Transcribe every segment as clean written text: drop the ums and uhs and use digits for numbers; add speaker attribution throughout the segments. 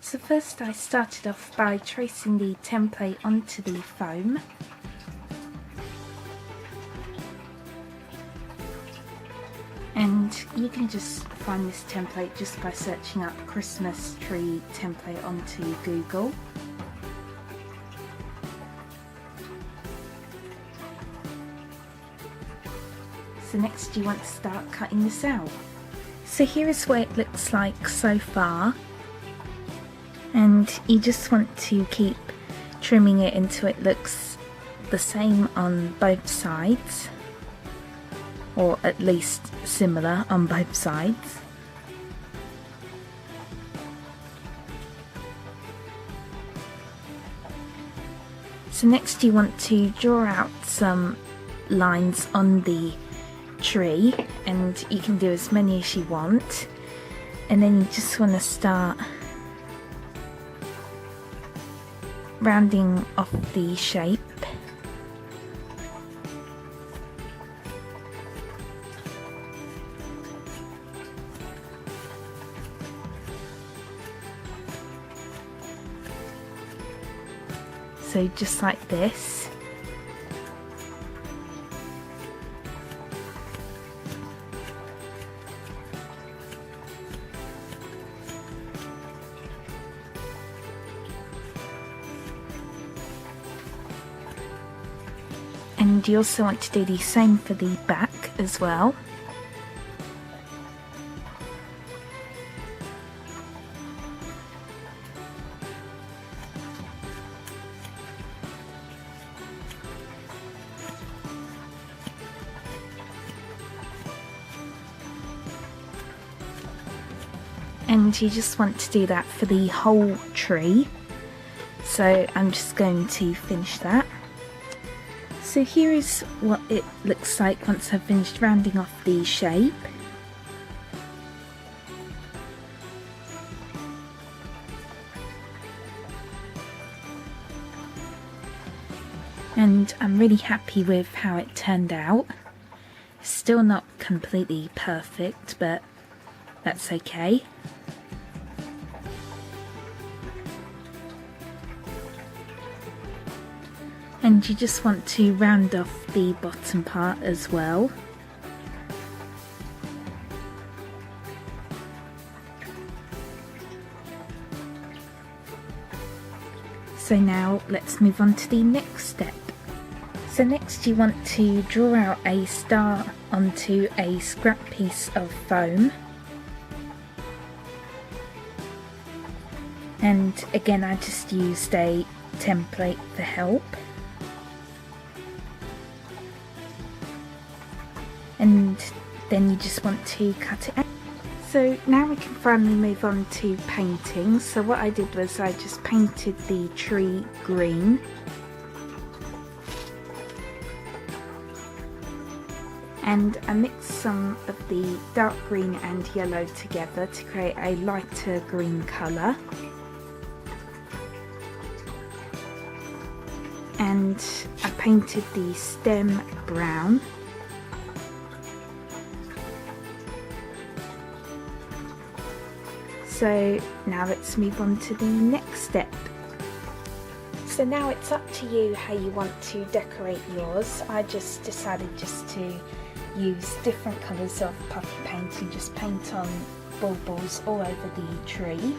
Speaker 1: So first I started off by tracing the template onto the foam. And you can just find this template just by searching up Christmas tree template onto Google. So next you want to start cutting this out. So here is what it looks like so far. And you just want to keep trimming it until it looks the same on both sides, or at least similar on both sides. So next you want to draw out some lines on the tree, and you can do as many as you want, and then you just want to start rounding off the shape. So just like this. And you also want to do the same for the back as well. And you just want to do that for the whole tree. So I'm just going to finish that. So here is what it looks like once I've finished rounding off the shape. And I'm really happy with how it turned out. Still not completely perfect, but that's okay. And you just want to round off the bottom part as well. So now let's move on to the next step. So next you want to draw out a star onto a scrap piece of foam. And again, I just used a template for help. And then you just want to cut it out. So now we can finally move on to painting. So what I did was I just painted the tree green. And I mixed some of the dark green and yellow together to create a lighter green colour. And I painted the stem brown. So now let's move on to the next step. So now it's up to you how you want to decorate yours. I just decided just to use different colours of puffy paint and just paint on baubles all over the tree.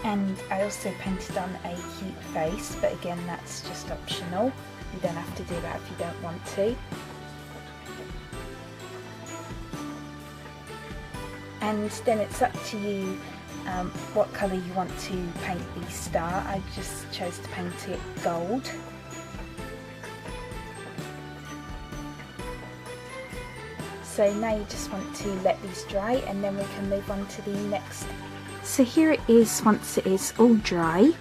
Speaker 1: And I also painted on a cute face, but again that's just optional. You don't have to do that if you don't want to. And then it's up to you what colour you want to paint the star. I just chose to paint it gold. So now you just want to let these dry, and then we can move on to the next. So here it is once it is all dry.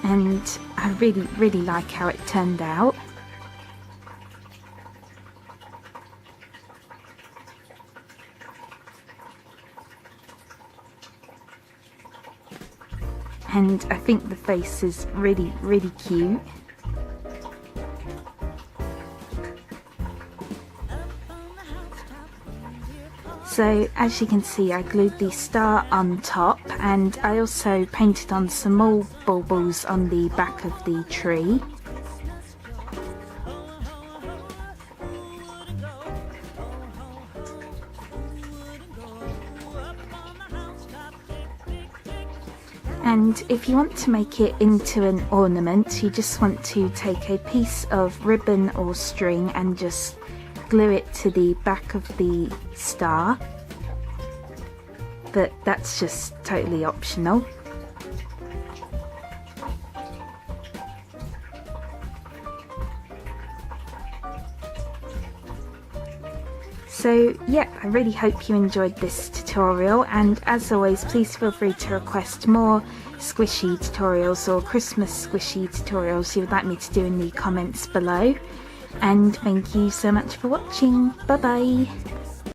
Speaker 1: And I really like how it turned out. And I think the face is really cute. So as you can see, I glued the star on top, and I also painted on some more baubles on the back of the tree. And if you want to make it into an ornament, you just want to take a piece of ribbon or string and just glue it to the back of the star, but that's just totally optional. So yeah, I really hope you enjoyed this tutorial, and as always, please feel free to request more squishy tutorials or Christmas squishy tutorials you would like me to do in the comments below. And thank you so much for watching. Bye bye!